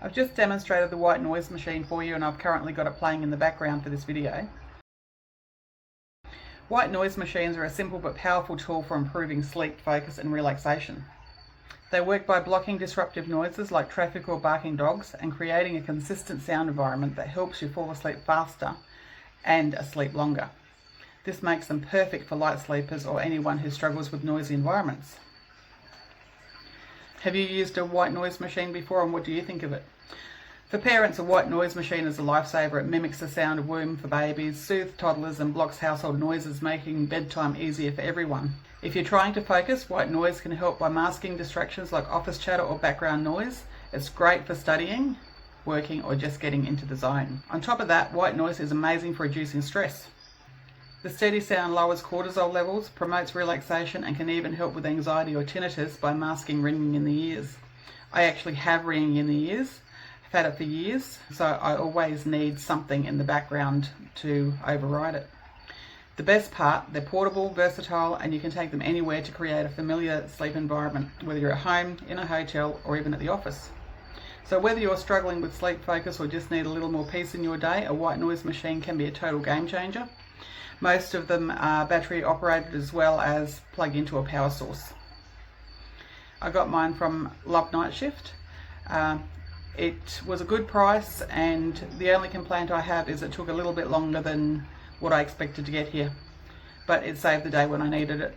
I've just demonstrated the white noise machine for you, and I've currently got it playing in the background for this video. White noise machines are a simple but powerful tool for improving sleep, focus and relaxation. They work by blocking disruptive noises like traffic or barking dogs and creating a consistent sound environment that helps you fall asleep faster and asleep longer. This makes them perfect for light sleepers or anyone who struggles with noisy environments. Have you used a white noise machine before, and what do you think of it? For parents, a white noise machine is a lifesaver. It mimics the sound of womb for babies, soothes toddlers and blocks household noises, making bedtime easier for everyone. If you're trying to focus, white noise can help by masking distractions like office chatter or background noise. It's great for studying, working or just getting into the zone. On top of that, white noise is amazing for reducing stress. The steady sound lowers cortisol levels, promotes relaxation and can even help with anxiety or tinnitus by masking ringing in the ears. I actually have ringing in the ears. I've had it for years, so I always need something in the background to override it. The best part, they're portable, versatile, and you can take them anywhere to create a familiar sleep environment, whether you're at home, in a hotel, or even at the office. So whether you're struggling with sleep focus or just need a little more peace in your day, a white noise machine can be a total game changer. Most of them are battery operated as well as plug into a power source. I got mine from Love Night Shift. It was a good price, and the only complaint I have is it took a little bit longer than what I expected to get here, but it saved the day when I needed it.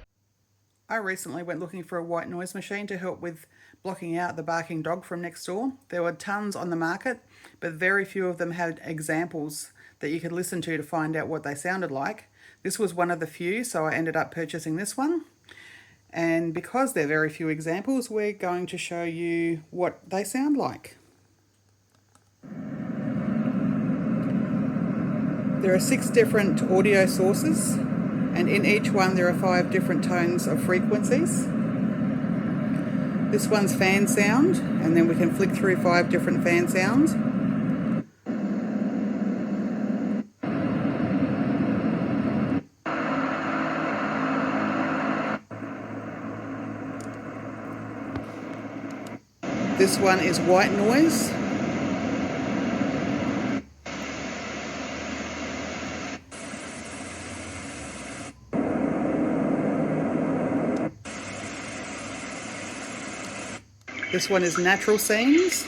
I recently went looking for a white noise machine to help with blocking out the barking dog from next door. There were tons on the market, but very few of them had examples that you could listen to find out what they sounded like. This was one of the few, so I ended up purchasing this one. And because there are very few examples, we're going to show you what they sound like. There are 6 different audio sources, and in each one there are 5 different tones of frequencies. This one's fan sound, and then we can flick through 5 different fan sounds. This one is white noise. This one is natural scenes.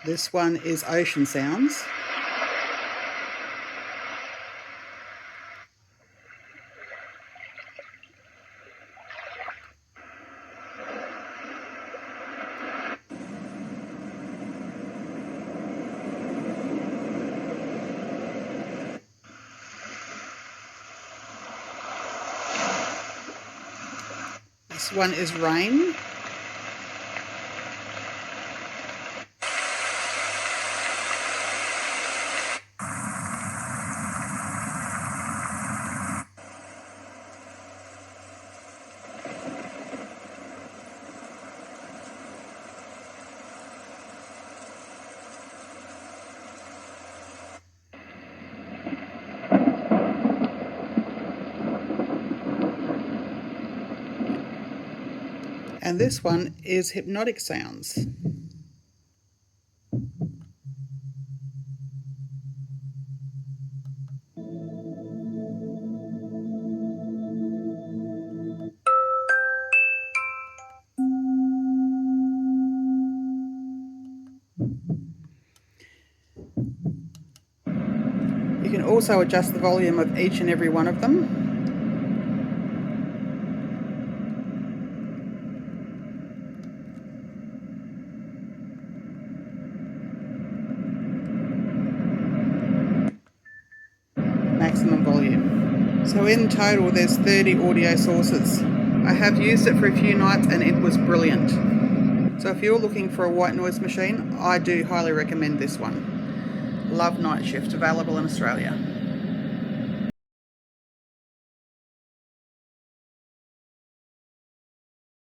This one is ocean sounds. This one is rain. And this one is hypnotic sounds. You can also adjust the volume of each and every one of them. Maximum volume. So in total there's 30 audio sources. I have used it for a few nights and it was brilliant. So if you're looking for a white noise machine, I do highly recommend this one. Love Night Shift, available in Australia.